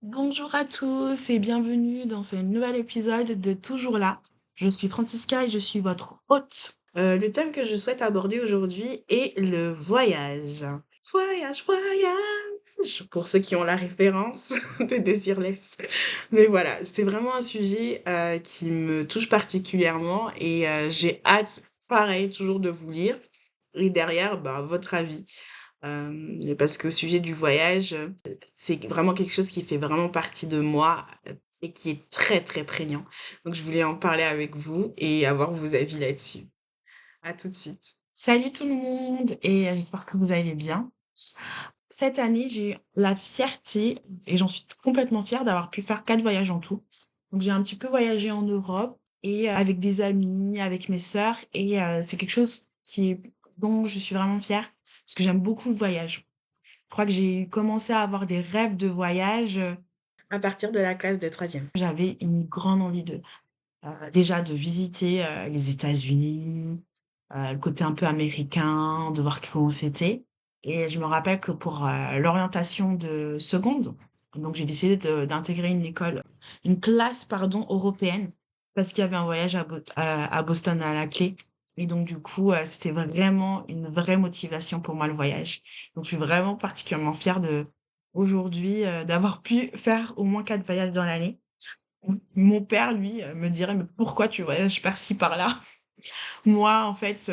Bonjour à tous et bienvenue dans ce nouvel épisode de Toujours là. Je suis Francisca et je suis votre hôte. Le thème que je souhaite aborder aujourd'hui est le voyage. Voyage, voyage, pour ceux qui ont la référence de Désirless. Mais voilà, c'est vraiment un sujet qui me touche particulièrement et j'ai hâte, pareil, toujours de vous lire. Et derrière, votre avis. Parce qu'au sujet du voyage, c'est vraiment quelque chose qui fait vraiment partie de moi, et qui est très, très prégnant. Donc je voulais en parler avec vous et avoir vos avis là-dessus. À tout de suite. Salut tout le monde et j'espère que vous allez bien. Cette année, j'ai la fierté et j'en suis complètement fière d'avoir pu faire 4 voyages en tout. Donc j'ai un petit peu voyagé en Europe et avec des amis, avec mes sœurs et c'est quelque chose dont je suis vraiment fière parce que j'aime beaucoup le voyage. Je crois que j'ai commencé à avoir des rêves de voyage, à partir de la classe de troisième. J'avais une grande envie déjà de visiter, les États-Unis, le côté un peu américain, de voir comment c'était et je me rappelle que pour, l'orientation de seconde, donc j'ai décidé d'intégrer une classe pardon, européenne parce qu'il y avait un voyage à Boston à la clé et donc du coup, c'était vraiment une vraie motivation pour moi le voyage. Donc je suis vraiment particulièrement fière aujourd'hui, d'avoir pu faire au moins 4 voyages dans l'année. Mon père, lui, me dirait: «Mais pourquoi tu voyages par-ci par-là?» Moi, en fait,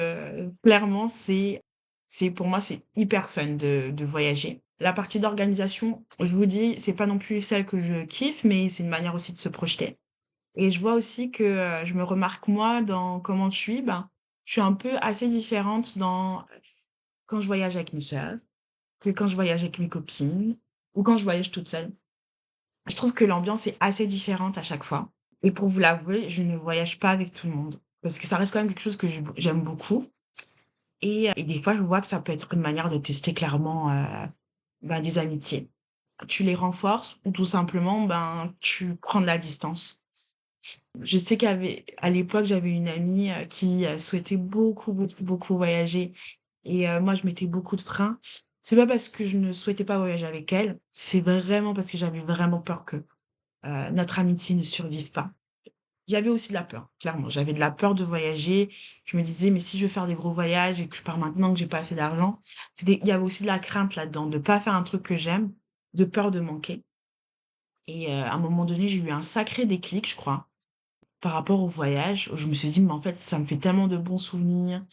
clairement, c'est pour moi, c'est hyper fun de voyager. La partie d'organisation, je vous dis, c'est pas non plus celle que je kiffe, mais c'est une manière aussi de se projeter et je vois aussi que, je me remarque moi dans comment je suis, je suis un peu assez différente quand je voyage avec mes sœurs, que quand je voyage avec mes copines ou quand je voyage toute seule. Je trouve que l'ambiance est assez différente à chaque fois et pour vous l'avouer, je ne voyage pas avec tout le monde parce que ça reste quand même quelque chose que j'aime beaucoup et des fois, je vois que ça peut être une manière de tester clairement, des amitiés. Tu les renforces ou tout simplement, tu prends de la distance. Je sais à l'époque, j'avais une amie, qui, souhaitait beaucoup, beaucoup, beaucoup voyager et moi, je mettais beaucoup de freins. C'est pas parce que je ne souhaitais pas voyager avec elle, c'est vraiment parce que j'avais vraiment peur que notre amitié ne survive pas. Il y avait aussi de la peur, clairement. J'avais de la peur de voyager. Je me disais: «Mais si je veux faire des gros voyages et que je pars maintenant, que j'ai pas assez d'argent», il y avait aussi de la crainte là-dedans, de pas faire un truc que j'aime, de peur de manquer et à un moment donné, j'ai eu un sacré déclic, je crois, par rapport au voyage, où je me suis dit: «Mais en fait, ça me fait tellement de bons souvenirs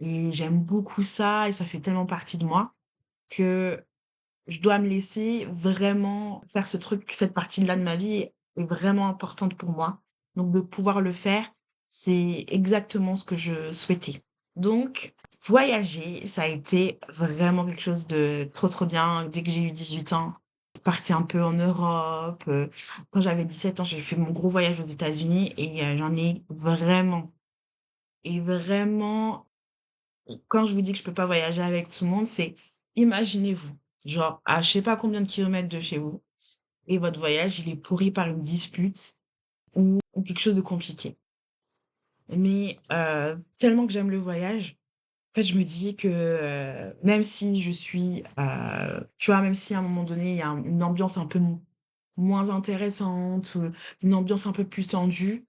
et j'aime beaucoup ça et ça fait tellement partie de moi que je dois me laisser vraiment faire ce truc, cette partie-là de ma vie est vraiment importante pour moi. Donc de pouvoir le faire, c'est exactement ce que je souhaitais. Donc voyager, ça a été vraiment quelque chose de trop, trop bien. Dès que j'ai eu 18 ans, partie un peu en Europe, quand j'avais 17 ans, j'ai fait mon gros voyage aux États-Unis et j'en ai vraiment et vraiment quand je vous dis que je peux pas voyager avec tout le monde, c'est imaginez-vous, genre à je sais pas combien de kilomètres de chez vous et votre voyage, il est pourri par une dispute ou quelque chose de compliqué. Mais tellement que j'aime le voyage, en fait, je me dis que, même si tu vois, même si à un moment donné, il y a une ambiance un peu moins intéressante, une ambiance un peu plus tendue,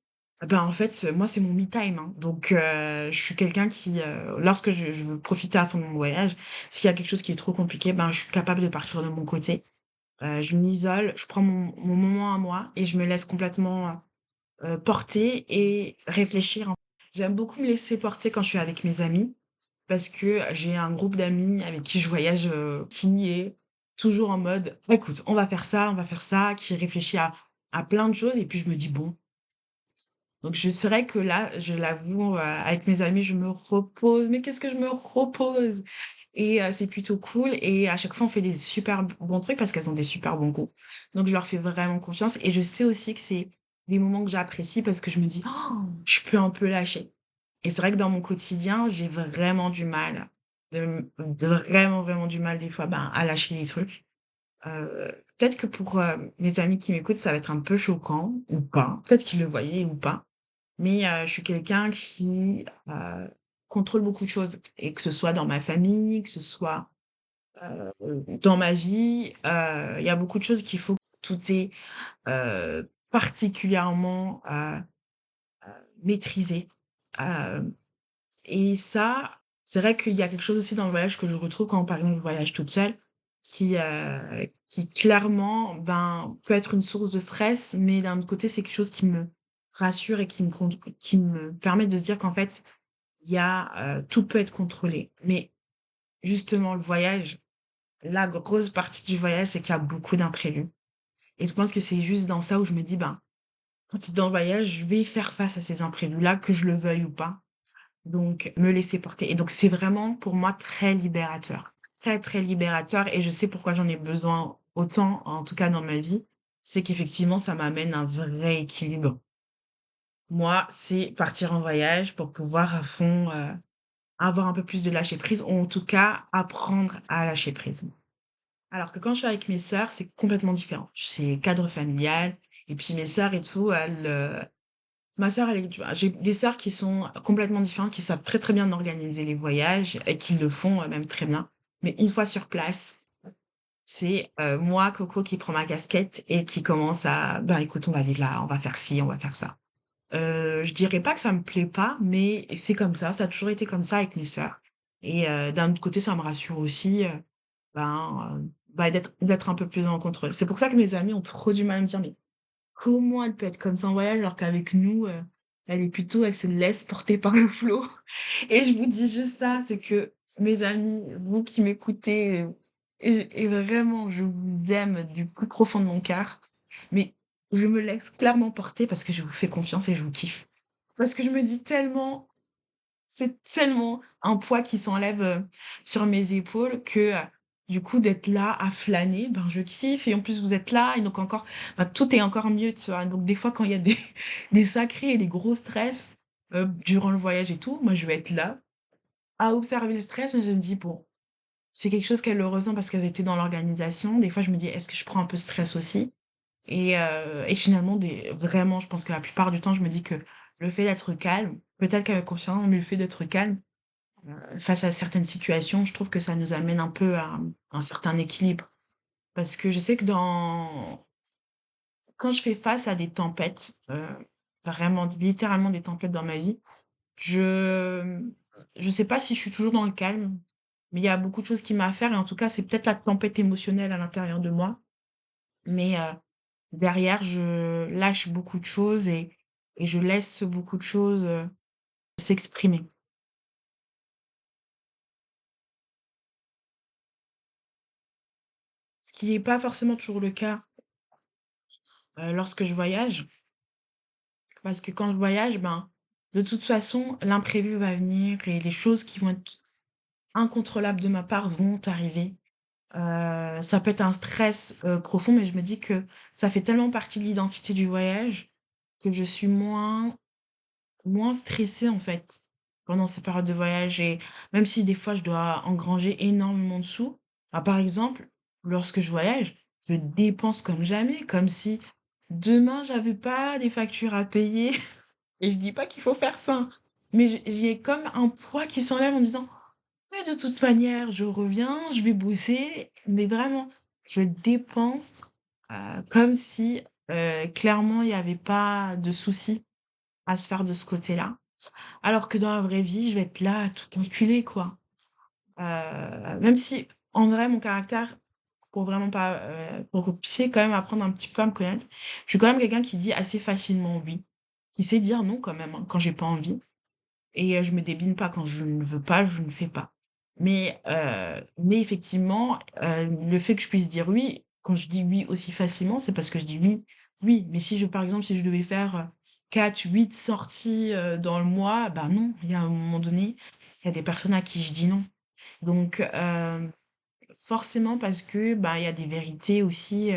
en fait, moi, c'est mon me time, hein. Donc je suis quelqu'un qui, lorsque je veux profiter à fond de mon voyage, s'il y a quelque chose qui est trop compliqué, je suis capable de partir de mon côté. Je m'isole, je prends mon moment à moi et je me laisse complètement, porter et réfléchir. J'aime beaucoup me laisser porter quand je suis avec mes amis parce que j'ai un groupe d'amis avec qui je voyage, qui est toujours en mode: «Écoute, on va faire ça», qui réfléchit à plein de choses et puis je me dis: «Bon». Donc je serais que là, je l'avoue, avec mes amis, je me repose, mais qu'est-ce que je me repose et c'est plutôt cool et à chaque fois, on fait des super bons trucs parce qu'elles ont des super bons goûts. Donc je leur fais vraiment confiance et je sais aussi que c'est des moments que j'apprécie parce que je me dis: «Oh, je peux un peu lâcher» et c'est vrai que dans mon quotidien, j'ai vraiment du mal, de vraiment, vraiment du mal des fois, à lâcher les trucs. Peut-être que pour, mes amis qui m'écoutent, ça va être un peu choquant ou pas. Peut-être qu'ils le voyaient ou pas. Mais je suis quelqu'un qui, contrôle beaucoup de choses et que ce soit dans ma famille, que ce soit, dans ma vie, il y a beaucoup de choses qu'il faut tout est, particulièrement, maîtrisé. Hem Et ça, c'est vrai qu'il y a quelque chose aussi dans le voyage que je retrouve quand, par exemple, je voyage toute seule, qui clairement, ben, peut être une source de stress, mais d'un autre côté, c'est quelque chose qui me rassure et qui me permet de se dire qu'en fait, tout peut être contrôlé. Mais justement, le voyage, la grosse partie du voyage, c'est qu'il y a beaucoup d'imprévus. Et je pense que c'est juste dans ça où je me dis: «Ben, quand tu es dans le voyage, je vais faire face à ces imprévus-là, que je le veuille ou pas». Donc me laisser porter et donc c'est vraiment pour moi très libérateur. Très, très libérateur et je sais pourquoi j'en ai besoin autant, en tout cas dans ma vie. C'est qu'effectivement ça m'amène un vrai équilibre. Moi, c'est partir en voyage pour pouvoir à fond, avoir un peu plus de lâcher prise ou en tout cas apprendre à lâcher prise. Alors que quand je suis avec mes sœurs, c'est complètement différent. C'est cadre familial et puis mes sœurs et tout, ma sœur, elle est tu vois? J'ai des sœurs qui sont complètement différentes, qui savent très, très bien organiser les voyages et qui le font, même très bien. Mais une fois sur place, c'est, moi, Coco, qui prend ma casquette et qui commence à: «Ben, écoute, on va aller là, on va faire ci, on va faire ça». Je dirais pas que ça me plaît pas, mais c'est comme ça a toujours été comme ça avec mes sœurs et d'un autre côté, ça me rassure aussi, d'être un peu plus en contrôle. C'est pour ça que mes amis ont trop du mal à me dire: «Mais comment elle peut être comme ça en voyage alors qu'avec nous, elle se laisse porter par le flot?» Et je vous dis juste ça, c'est que mes amis, vous qui m'écoutez, et vraiment je vous aime du plus profond de mon cœur, mais je me laisse clairement porter parce que je vous fais confiance et je vous kiffe. Parce que je me dis tellement c'est tellement un poids qui s'enlève, sur mes épaules que, du coup, d'être là à flâner, ben, je kiffe et en plus vous êtes là et donc encore tout est encore mieux, tu vois? Donc des fois, quand il y a des des sacrés et des gros stress, durant le voyage et tout, moi, je vais être là à observer le stress et je me dis: «Bon, c'est quelque chose qu'elles le ressent parce qu'elles étaient dans l'organisation». Des fois, je me dis: «Est-ce que je prends un peu de stress aussi?» Et finalement vraiment, je pense que la plupart du temps, je me dis que le fait d'être calme, peut-être qu'avec conscience, mais le fait d'être calme, face à certaines situations, je trouve que ça nous amène un peu à un certain équilibre. Parce que je sais que quand je fais face à des tempêtes, vraiment littéralement des tempêtes dans ma vie, je je sais pas si je suis toujours dans le calme, mais il y a beaucoup de choses qui m'affairent et en tout cas, c'est peut-être la tempête émotionnelle à l'intérieur de moi. Mais, derrière, je lâche beaucoup de choses et je laisse beaucoup de choses, s'exprimer. Ce qui est pas forcément toujours le cas, lorsque je voyage. Parce que quand je voyage, ben, de toute façon, l'imprévu va venir et les choses qui vont être incontrôlables de ma part vont arriver. Ça peut être un stress, profond, mais je me dis que ça fait tellement partie de l'identité du voyage que je suis moins stressée, en fait, pendant ces périodes de voyage et même si des fois je dois engranger énormément de sous, bah, par exemple, lorsque je voyage, je dépense comme jamais, comme si demain j'avais pas des factures à payer et je dis pas qu'il faut faire ça, hein, mais j'ai comme un poids qui s'enlève en me disant: «Mais de toute manière, je reviens, je vais bosser», mais vraiment, je dépense, comme si, clairement il y avait pas de souci à se faire de ce côté-là. Alors que dans la vraie vie, je vais être là à tout calculer, quoi. Même si, en vrai, mon caractère, pour vraiment pas, pour que vous puissiez quand même apprendre un petit peu à me connaître, je suis quand même quelqu'un qui dit assez facilement «oui», qui sait dire «non» quand même, hein, quand j'ai pas envie et je me débine pas. Quand je ne veux pas, je ne fais pas. Mais effectivement, le fait que je puisse dire «oui», quand je dis «oui» aussi facilement, c'est parce que je dis «oui», oui. Mais si par exemple, si je devais faire, 4-8 sorties, dans le mois, bah, non, il y a un moment donné, il y a des personnes à qui je dis «non». Donc forcément parce que, bah, il y a des vérités aussi,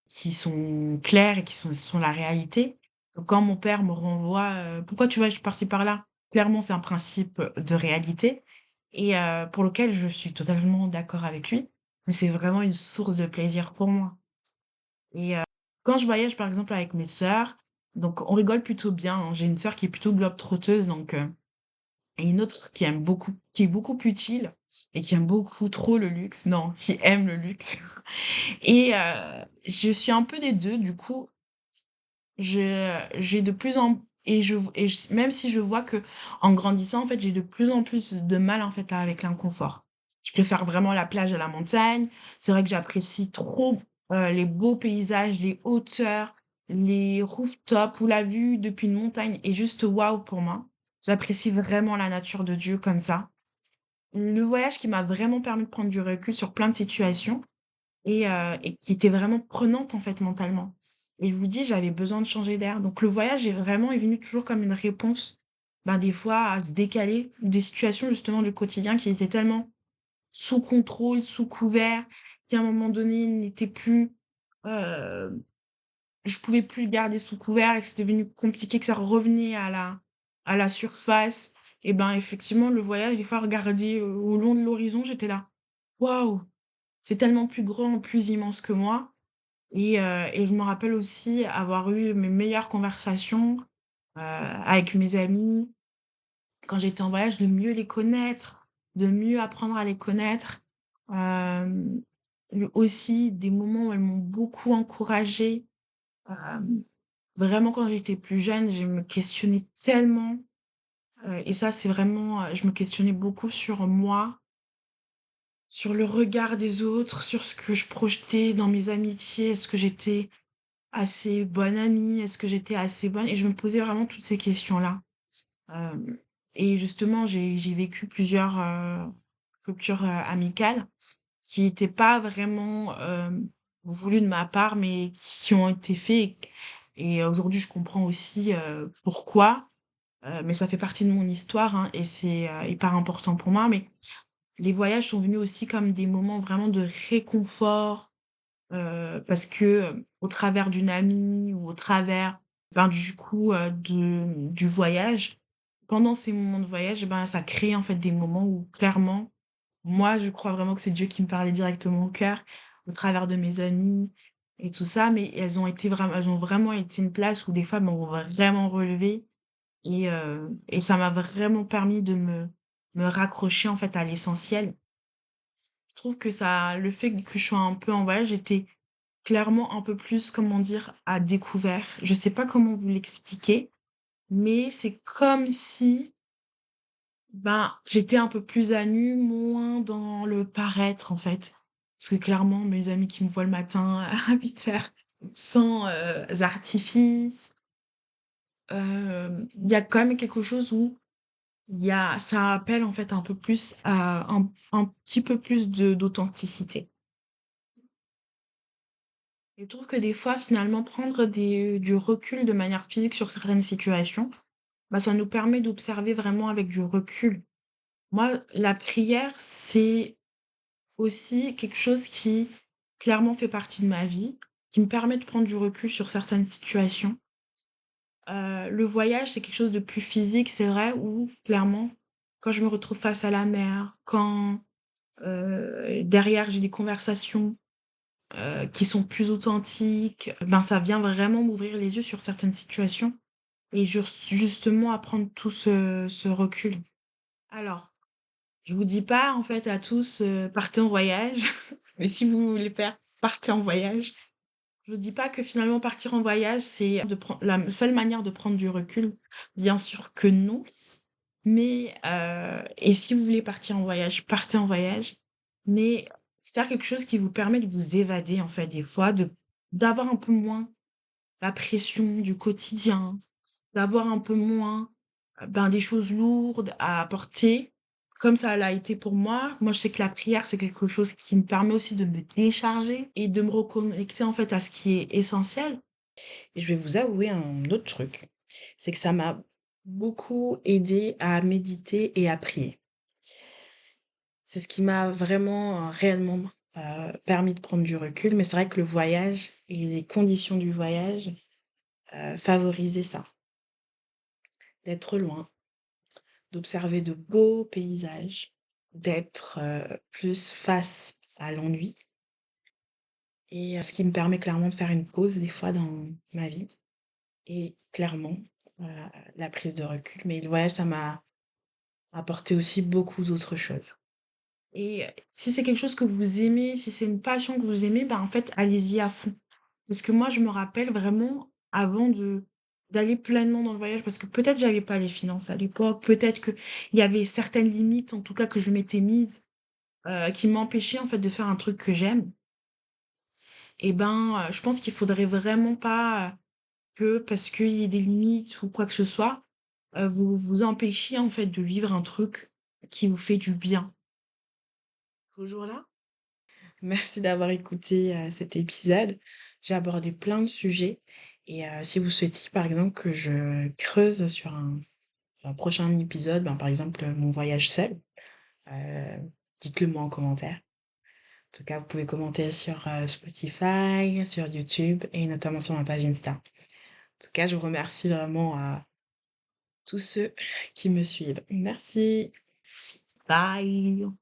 qui sont claires et qui sont la réalité. Donc quand mon père me renvoie, «Pourquoi tu vas par-ci par-là?» Clairement, c'est un principe, de réalité et pour lequel je suis totalement d'accord avec lui. Mais c'est vraiment une source de plaisir pour moi et quand je voyage, par exemple, avec mes sœurs, donc on rigole plutôt bien, hein. J'ai une sœur qui est plutôt globe-trotteuse donc et une autre qui est beaucoup plus chill et qui aime beaucoup trop le luxe. Non, qui aime le luxe. Et je suis un peu des 2. Du coup, j'ai de plus en même si je vois que en grandissant, en fait, j'ai de plus en plus de mal, en fait, avec l'inconfort. Je préfère vraiment la plage à la montagne. C'est vrai que j'apprécie trop, les beaux paysages, les hauteurs, les rooftops où la vue depuis une montagne est juste waouh pour moi. J'apprécie vraiment la nature de Dieu comme ça. Le voyage qui m'a vraiment permis de prendre du recul sur plein de situations, et qui était vraiment prenante, en fait, mentalement. Et je vous dis, j'avais besoin de changer d'air. Donc le voyage est venu toujours comme une réponse, ben, des fois, à se décaler des situations, justement, du quotidien qui étaient tellement sous contrôle, sous couvert, qui, à un moment donné, n'étaient plus, heu, je pouvais plus le garder sous couvert et que c'était devenu compliqué, que ça revenait à la surface. Et ben, effectivement, le voyage, des fois, regarder, au long de l'horizon, j'étais là: «Waouh! C'est tellement plus grand, plus immense que moi». Et je me rappelle aussi avoir eu mes meilleures conversations, avec mes amis quand j'étais en voyage, de mieux les connaître, de mieux apprendre à les connaître. Hem, Aussi des moments où elles m'ont beaucoup encouragée. Hem, Vraiment quand j'étais plus jeune, je me questionnais tellement, et ça c'est vraiment, je me questionnais beaucoup sur moi, sur le regard des autres, sur ce que je projetais dans mes amitiés. Est-ce que j'étais assez bonne amie? Est-ce que j'étais assez bonne? Et je me posais vraiment toutes ces questions-là. Hem Et justement, j'ai vécu plusieurs, ruptures, amicales qui étaient pas vraiment, voulues de ma part, mais qui ont été faits. Et aujourd'hui, je comprends aussi, pourquoi, mais ça fait partie de mon histoire, hein, et c'est, hyper important pour moi. Mais les voyages sont venus aussi comme des moments vraiment de réconfort. Parce que, au travers d'une amie ou au travers, ben, du coup, du voyage, pendant ces moments de voyage, ben, ça crée, en fait, des moments où clairement, moi, je crois vraiment que c'est Dieu qui me parlait directement au cœur, au travers de mes amies et tout ça. Mais elles ont vraiment été une place où des fois m'ont vraiment relevée, et ça m'a vraiment permis de me raccrocher, en fait, à l'essentiel. Je trouve que ça le fait que je sois un peu en voyage, j'étais clairement un peu plus, comment dire, à découvert. Je sais pas comment vous l'expliquer, mais c'est comme si, ben, j'étais un peu plus à nu, moins dans le paraître, en fait. Parce que clairement, mes amis qui me voient le matin à 8 heures, sans, artifice, il y a quand même quelque chose où ça appelle, en fait, un peu plus à un petit peu plus d'authenticité. Et je trouve que des fois, finalement, prendre du recul de manière physique sur certaines situations, bah, ça nous permet d'observer vraiment avec du recul. Moi, la prière, c'est aussi quelque chose qui clairement fait partie de ma vie, qui me permet de prendre du recul sur certaines situations. Le voyage, c'est quelque chose de plus physique, c'est vrai, où clairement, quand je me retrouve face à la mer, quand derrière j'ai des conversations qui sont plus authentiques, ben, ça vient vraiment m'ouvrir les yeux sur certaines situations et justement à prendre tout ce recul. Alors, je vous dis pas, en fait, à tous, partez en voyage, mais si vous voulez faire, partez en voyage. Je vous dis pas que finalement partir en voyage, c'est la seule manière de prendre du recul. Bien sûr que non, mais et si vous voulez partir en voyage, partez en voyage, mais faire quelque chose qui vous permet de vous évader, en fait, des fois, d'avoir un peu moins la pression du quotidien, d'avoir un peu moins, ben, des choses lourdes à porter, comme ça l'a été pour moi. Moi, je sais que la prière, c'est quelque chose qui me permet aussi de me décharger et de me reconnecter, en fait, à ce qui est essentiel. Et je vais vous avouer un autre truc, c'est que ça m'a beaucoup aidé à méditer et à prier. C'est ce qui m'a vraiment, réellement, permis de prendre du recul, mais c'est vrai que le voyage et les conditions du voyage, favorisaient ça. D'être loin, d'observer de beaux paysages, d'être, plus face à l'ennui, et ce qui me permet clairement de faire une pause des fois dans ma vie, et clairement, heu, la prise de recul. Mais le voyage, ça m'a apporter aussi beaucoup d'autres choses. Et si c'est quelque chose que vous aimez, si c'est une passion que vous aimez, bah, en fait, allez-y à fond. Parce que moi, je me rappelle vraiment avant de d'aller pleinement dans le voyage, parce que peut-être j'avais pas les finances à l'époque, peut-être qu'il y avait certaines limites, en tout cas, que je m'étais mises, qui m'empêchaient, en fait, de faire un truc que j'aime. Et ben, je pense qu'il faudrait vraiment pas, que parce qu'il y ait des limites ou quoi que ce soit, vous vous empêchiez, en fait, de vivre un truc qui vous fait du bien. Toujours là? Merci d'avoir écouté, cet épisode. J'ai abordé plein de sujets et si vous souhaitez, par exemple, que je creuse sur un prochain épisode, ben, par exemple, mon voyage seul, heu, dites-le moi en commentaire. En tout cas, vous pouvez commenter sur, Spotify, sur YouTube et notamment sur ma page Insta. En tout cas, je vous remercie vraiment à tous ceux qui me suivent. Merci. Bye.